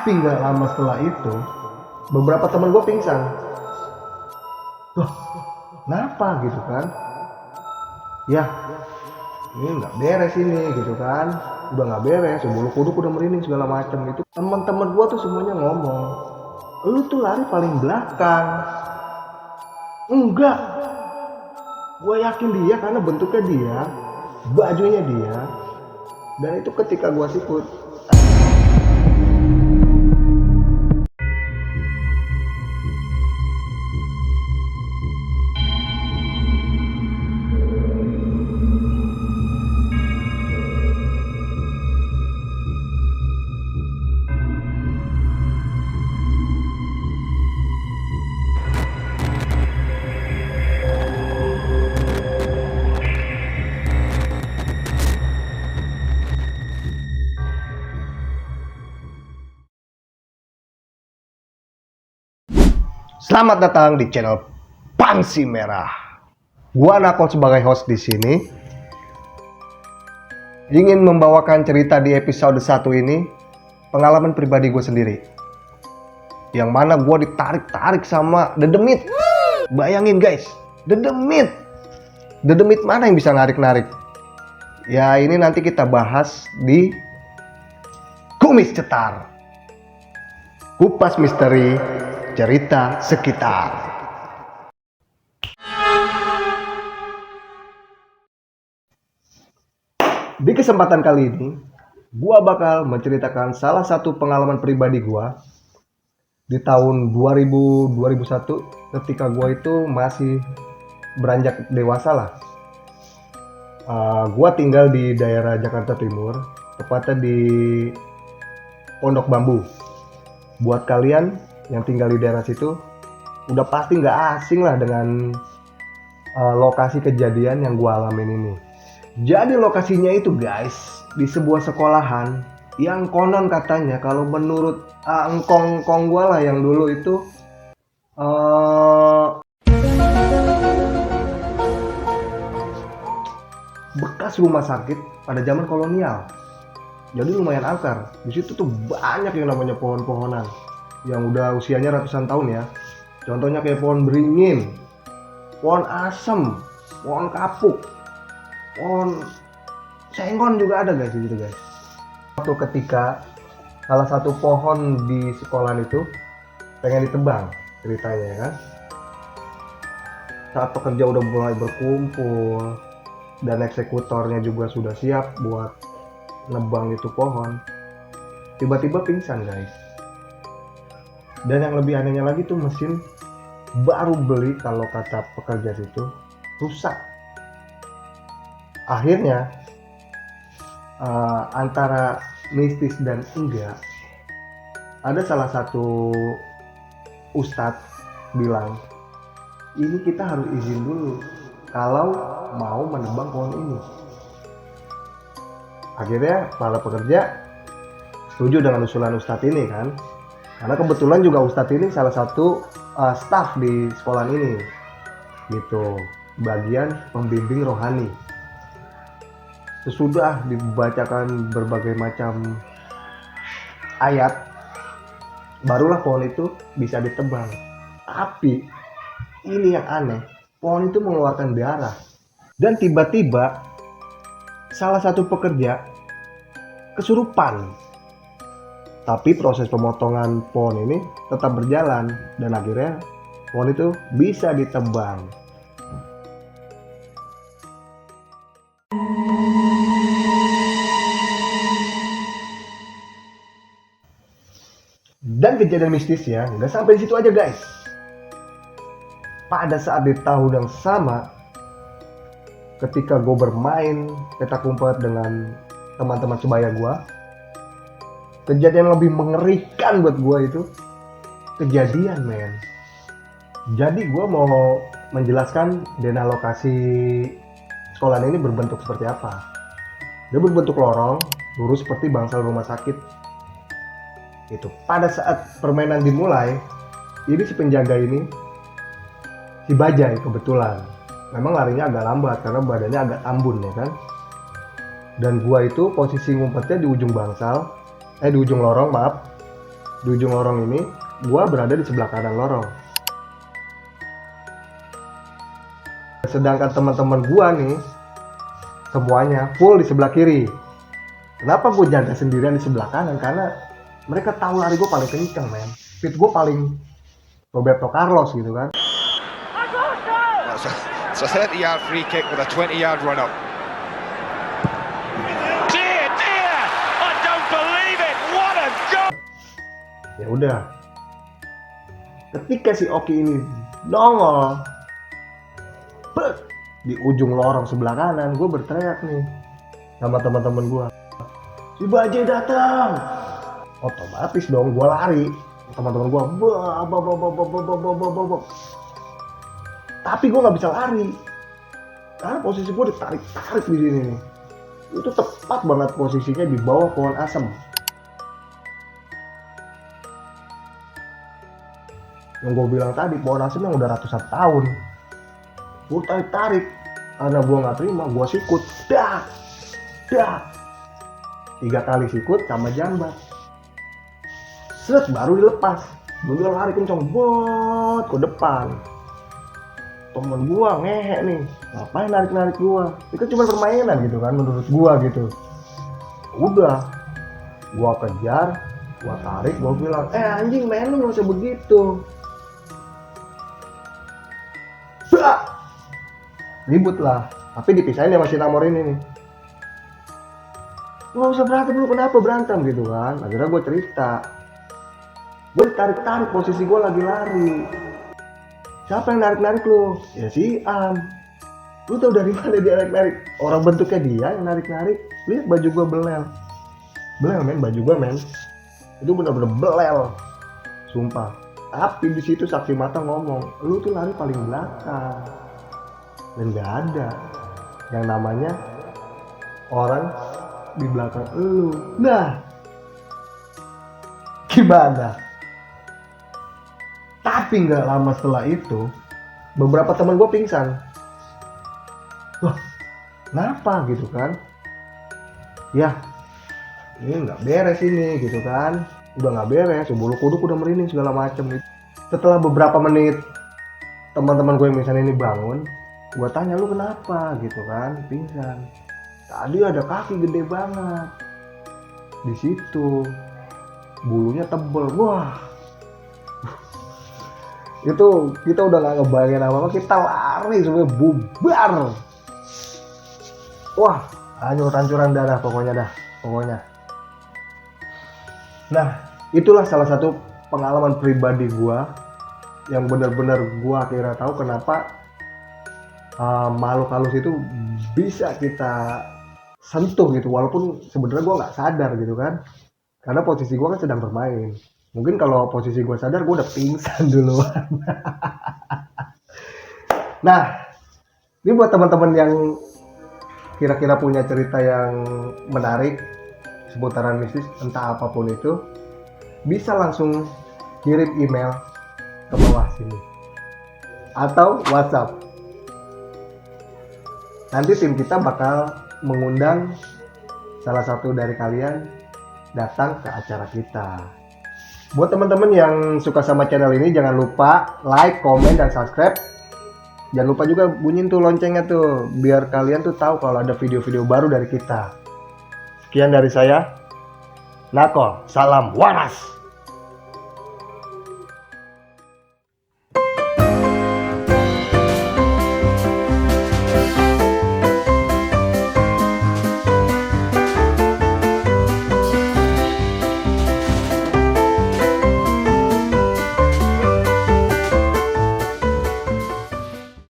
Tapi nggak lama setelah itu, beberapa teman gue pingsan. Loh, kenapa gitu kan? Ya, ini nggak beres ini gitu kan. Udah nggak beres, bulu kuduk udah merinding segala macam gitu. Teman-teman gue tuh semuanya ngomong, lu tuh lari paling belakang. Enggak, gue yakin dia karena bentuknya dia, bajunya dia, dan itu ketika gue sikut. Selamat datang di channel Pangsi Merah. Gua Nakon sebagai host di sini ingin membawakan cerita di episode 1 ini, pengalaman pribadi gue sendiri. Yang mana gue ditarik-tarik sama dedemit. Bayangin guys, dedemit. Dedemit mana yang bisa narik-narik? Ya ini nanti kita bahas di Kumis Cetar. Kupas misteri cerita sekitar. Di kesempatan kali ini, gua bakal menceritakan salah satu pengalaman pribadi gua di tahun 2001 ketika gua itu masih beranjak dewasa lah. Gua tinggal di daerah Jakarta Timur, tepatnya di Pondok Bambu. Buat kalian yang tinggal di daerah situ, udah pasti nggak asing lah dengan lokasi kejadian yang gua alamin ini. Jadi lokasinya itu guys, di sebuah sekolahan yang konon katanya kalau menurut engkong-engkong gue lah yang dulu itu bekas rumah sakit pada zaman kolonial. Jadi lumayan angker. Di situ tuh banyak yang namanya pohon-pohonan yang udah usianya ratusan tahun ya. Contohnya kayak pohon beringin, pohon asem, pohon kapuk, pohon sengkon juga ada guys gitu guys. Waktu ketika salah satu pohon di sekolahan itu pengen ditebang ceritanya ya kan. Saat pekerja udah mulai berkumpul dan eksekutornya juga sudah siap buat nebang itu pohon, tiba-tiba pingsan guys. Dan yang lebih anehnya lagi tuh mesin baru beli kalau kata pekerja situ rusak. Akhirnya antara mistis dan enggak, ada salah satu ustadz bilang ini kita harus izin dulu kalau mau menebang pohon ini. Akhirnya para pekerja setuju dengan usulan ustadz ini kan, karena kebetulan juga ustadz ini salah satu staff di sekolah ini gitu, bagian pembimbing rohani. Sesudah dibacakan berbagai macam ayat, barulah pohon itu bisa ditebang. Tapi ini yang aneh, pohon itu mengeluarkan darah. Dan tiba-tiba salah satu pekerja kesurupan. Tapi proses pemotongan pohon ini tetap berjalan dan akhirnya pohon itu bisa ditebang. Dan kejadian mistisnya nggak sampai di situ aja guys. Pada saat di tahun yang sama, ketika gue bermain petak umpet dengan teman-teman sebaya gue, kejadian lebih mengerikan buat gue itu kejadian men. Jadi gue mau menjelaskan denah lokasi sekolah ini berbentuk seperti apa. Dia berbentuk lorong, lurus seperti bangsal rumah sakit. Itu pada saat permainan dimulai, ini si penjaga ini, si Bajai kebetulan, memang larinya agak lambat karena badannya agak ambun ya kan. Dan gua itu posisi ngumpetnya di ujung bangsal, di ujung lorong maaf. Di ujung lorong ini, gue berada di sebelah kanan lorong. Sedangkan teman-teman gue nih, semuanya full di sebelah kiri. Kenapa gue jaga sendirian di sebelah kanan? Karena mereka tahu lari gue paling kenceng, men. Speed gue paling Roberto Carlos gitu kan. It's a 30-yard free kick with a 20-yard run-up. Dear, dear! I don't believe it! What a goal! Ya udah. Ketika si Oki ini nongol di ujung lorong sebelah kanan, gue berteriak nih sama teman-teman gue, si Bajai datang. Otomatis dong gue lari, teman-teman gue tapi gue nggak bisa lari karena posisi gue ditarik di sini nih. Itu tepat banget posisinya di bawah pohon asem yang gue bilang tadi, pohon asem yang udah ratusan tahun. Gue tarik karena gue nggak terima, gue sikut, dak 3 kali sikut sama jambat, set baru dilepas. Gue lari kenceng bot ke depan. Temen gue ngehe nih, ngapain narik gue? Itu cuma permainan gitu kan menurut gue gitu. Udah, gue kejar, gue tarik, gue bilang, anjing main lu gak usah begitu. Ribut lah, tapi dipisahin sama si Namor ini nih. Gak usah berantem, lu kenapa berantem gitu kan. Akhirnya gue cerita, gue ditarik-tarik, posisi gue lagi lari. Siapa yang narik-narik lu? Ya si Am. Lu tau dari mana dia narik-narik? Orang bentuknya dia yang narik-narik. Lihat baju gue belel men, baju gue men. Itu bener-bener belel, sumpah. Tapi di situ saksi mata ngomong, lu tuh lari paling belakang. Dan gak ada yang namanya orang di belakang lu. Nah, gimana? Tapi nggak lama setelah itu, beberapa teman gue pingsan. Wah, kenapa gitu kan? Ya, ini nggak beres ini gitu kan? Udah nggak beres, bulu kuduk udah merinding segala macem. Setelah beberapa menit, teman-teman gue yang pingsan ini bangun. Gue tanya, lu kenapa gitu kan? Pingsan. Tadi ada kaki gede banget di situ, bulunya tebel. Wah. Itu kita udah gak ngebayangin apa-apa, kita lari semuanya bubar. Wah, hancur-hancuran darah pokoknya. Nah, itulah salah satu pengalaman pribadi gua yang benar-benar gua akhirnya tahu kenapa makhluk halus itu bisa kita sentuh gitu, walaupun sebenarnya gua nggak sadar gitu kan, karena posisi gua kan sedang bermain. Mungkin kalau posisi gue sadar, gue udah pingsan duluan. Nah, ini buat teman-teman yang kira-kira punya cerita yang menarik seputaran mistis, entah apapun itu, bisa langsung kirim email ke bawah sini atau WhatsApp. Nanti tim kita bakal mengundang salah satu dari kalian datang ke acara kita. Buat teman-teman yang suka sama channel ini, jangan lupa like, komen, dan subscribe. Jangan lupa juga bunyiin tuh loncengnya tuh, biar kalian tuh tahu kalau ada video-video baru dari kita. Sekian dari saya, Nakol, salam waras.